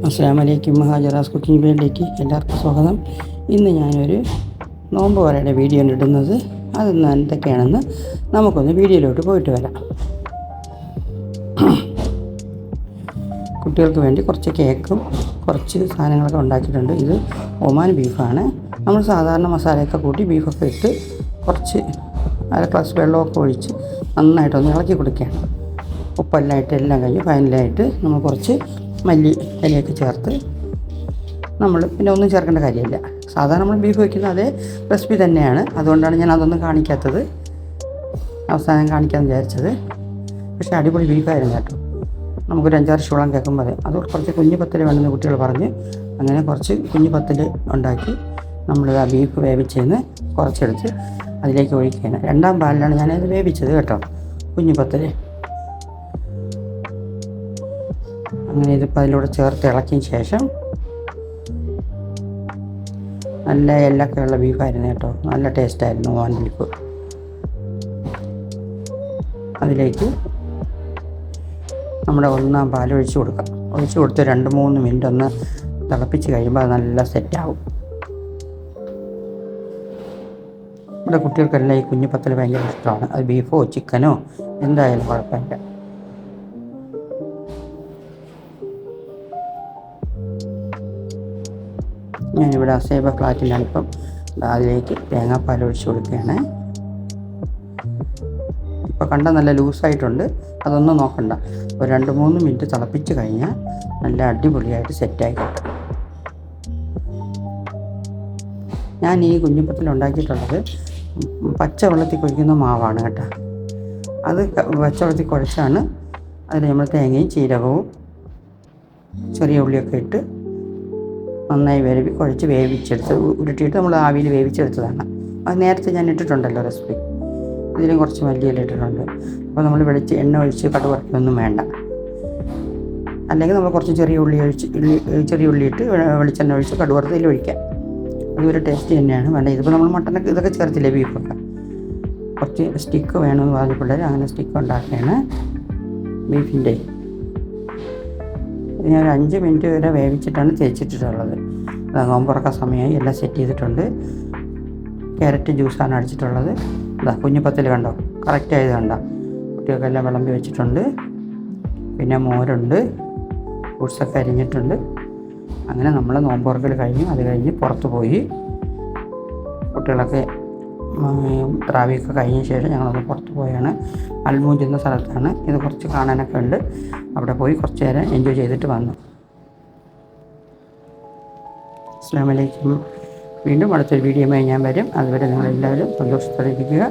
അസ്സലാമലൈക്കും. ഹാജറാസ് കുക്കിംഗ് വേൾഡിലേക്ക് എല്ലാവർക്കും സ്വാഗതം. ഇന്ന് ഞാനൊരു നോമ്പ് വരയുടെ വീഡിയോ ഇടുന്നത്. അതൊന്ന് എന്തൊക്കെയാണെന്ന് നമുക്കൊന്ന് വീഡിയോയിലോട്ട് പോയിട്ട് വരാം. കുട്ടികൾക്ക് വേണ്ടി കുറച്ച് കേക്കും കുറച്ച് സാധനങ്ങളൊക്കെ ഉണ്ടാക്കിയിട്ടുണ്ട്. ഇത് ഒമാൻ ബീഫാണ്. നമ്മൾ സാധാരണ മസാലയൊക്കെ കൂട്ടി ബീഫൊക്കെ ഇട്ട് കുറച്ച് അര ഗ്ലാസ് വെള്ളമൊക്കെ ഒഴിച്ച് നന്നായിട്ടൊന്ന് ഇളക്കി കൊടുക്കുകയാണ്. ഉപ്പെല്ലാം ഇട്ട് എല്ലാം കഴിഞ്ഞ് ഫൈനലായിട്ട് നമ്മൾ കുറച്ച് മല്ലി ഇലയൊക്കെ ചേർത്ത് നമ്മൾ പിന്നെ ഒന്നും ചേർക്കേണ്ട കാര്യമില്ല. സാധാരണ നമ്മൾ ബീഫ് വയ്ക്കുന്ന അതേ റെസിപ്പി തന്നെയാണ്. അതുകൊണ്ടാണ് ഞാൻ അതൊന്നും കാണിക്കാത്തത്, അവസാനം കാണിക്കാമെന്ന് വിചാരിച്ചത്. പക്ഷേ അടിപൊളി ബീഫായിരുന്നു കേട്ടോ. നമുക്കൊരു 5-6 ശൂളം കേൾക്കുമ്പോൾ അത് കുറച്ച് കുഞ്ഞു പത്തല് വേണമെന്ന് കുട്ടികൾ പറഞ്ഞ് അങ്ങനെ കുറച്ച് കുഞ്ഞു പത്തല് ഉണ്ടാക്കി നമ്മൾ ആ ബീഫ് വേവിച്ചതിന് കുറച്ചെടുത്ത് അതിലേക്ക് ഒഴിക്കുകയാണ്. 2ാം പാലിലാണ് ഞാനത് വേവിച്ചത് കേട്ടോ, കുഞ്ഞു പത്തല്. അങ്ങനെ ഇതിപ്പോൾ അതിലൂടെ ചേർത്ത് ഇളക്കിയതിന് ശേഷം നല്ല എല്ലൊക്കെയുള്ള ബീഫായിരുന്നു കേട്ടോ, നല്ല ടേസ്റ്റായിരുന്നു ഓൻ ബീഫ്. അതിലേക്ക് നമ്മുടെ 1ാം പാൽ ഒഴിച്ച് കൊടുക്കാം. ഒഴിച്ച് കൊടുത്ത് 2-3 മിനിറ്റ് ഒന്ന് തിളപ്പിച്ച് കഴിയുമ്പോൾ അത് നല്ല സെറ്റാവും. ഇവിടെ കുട്ടികൾക്കെല്ലാം ഈ കുഞ്ഞു പത്തൽ ഭയങ്കര ഇഷ്ടമാണ്. അത് ബീഫോ ചിക്കനോ എന്തായാലും കുഴപ്പമില്ല. ഞാനിവിടെ അസേബ ഫ്ലാറ്റിലാണ് ഇപ്പം. അതിലേക്ക് തേങ്ങാപ്പാൽ ഒഴിച്ച് കൊടുക്കുകയാണ്. ഇപ്പോൾ കണ്ട നല്ല ലൂസായിട്ടുണ്ട്, അതൊന്നും നോക്കണ്ട. ഒരു 2-3 മിനിറ്റ് തിളപ്പിച്ച് കഴിഞ്ഞാൽ നല്ല അടിപൊളിയായിട്ട് സെറ്റായി കിട്ടും. ഞാൻ ഈ കുഞ്ഞിപ്പത്തിൽ ഉണ്ടാക്കിയിട്ടുള്ളത് പച്ചവെള്ളത്തിൽ കുഴിക്കുന്ന മാവാണ് കേട്ടോ. അത് പച്ചവെള്ളത്തിൽ കുഴച്ചാണ് അതിൽ നമ്മൾ തേങ്ങയും ജീരകവും ചെറിയ ഉള്ളിയൊക്കെ ഇട്ട് നന്നായി കുഴച്ച് വേവിച്ചെടുത്ത് ഉരുട്ടിയിട്ട് നമ്മൾ ആവിയിൽ വേവിച്ചെടുത്തതാണ്. അത് നേരത്തെ ഞാൻ ഇട്ടിട്ടുണ്ടല്ലോ റെസിപ്പി. ഇതിലും കുറച്ച് മല്ലിയില ഇട്ടിട്ടുണ്ട്. അപ്പോൾ നമ്മൾ എണ്ണ ഒഴിച്ച് കടുവറക്കൊന്നും വേണ്ട. അല്ലെങ്കിൽ നമ്മൾ കുറച്ച് ചെറിയ ഉള്ളി ഇട്ട് വെളിച്ചെണ്ണ ഒഴിച്ച് കടുവറുത്ത് ഇതിൽ ഒഴിക്കാം. അതൊരു ടേസ്റ്റ് തന്നെയാണ് വേണ്ട. ഇതിപ്പോൾ നമ്മൾ മട്ടനൊക്കെ ഇതൊക്കെ ചേർത്തില്ലേ, ബീഫൊക്കെ കുറച്ച് സ്റ്റിക്ക് വേണമെന്ന് പറഞ്ഞ പിള്ളേർ അങ്ങനെ സ്റ്റിക്ക് ഉണ്ടാക്കുകയാണ് ബീഫിൻ്റെ. ഞാൻ ഒരു 5 മിനിറ്റ് വരെ വേവിച്ചിട്ടാണ് തേച്ചിട്ടിട്ടുള്ളത്. നോമ്പുറക്കാൻ സമയമായി, എല്ലാം സെറ്റ് ചെയ്തിട്ടുണ്ട്. ക്യാരറ്റ് ജ്യൂസാണ് അടിച്ചിട്ടുള്ളത്. കുഞ്ഞു പത്തിൽ കണ്ടോ, കറക്റ്റായത് കണ്ടോ. കുട്ടികൾക്കെല്ലാം വിളമ്പി വെച്ചിട്ടുണ്ട്. പിന്നെ മോരുണ്ട്, ഫ്രൂട്ട്സൊക്കെ അരിഞ്ഞിട്ടുണ്ട്. അങ്ങനെ നമ്മൾ നോമ്പുറക്കൽ കഴിഞ്ഞു. അത് കഴിഞ്ഞ് പുറത്ത് പോയി കുട്ടികളൊക്കെ ത്രാവിയൊക്കെ കഴിഞ്ഞ ശേഷം ഞങ്ങളൊന്ന് പുറത്ത് പോയാണ്. അൽമൂജ് എന്ന സ്ഥലത്താണ് ഇത്. കുറച്ച് കാണാനൊക്കെ ഉണ്ട്. അവിടെ പോയി കുറച്ച് നേരം എൻജോയ് ചെയ്തിട്ട് വന്നു. അസ്സലാമു അലൈക്കും. വീണ്ടും അടുത്തൊരു വീഡിയോയുമായി ഞാൻ വരും. അതുവരെ നിങ്ങളെല്ലാവരും സന്തോഷത്തോടെ ഇരിക്കുക.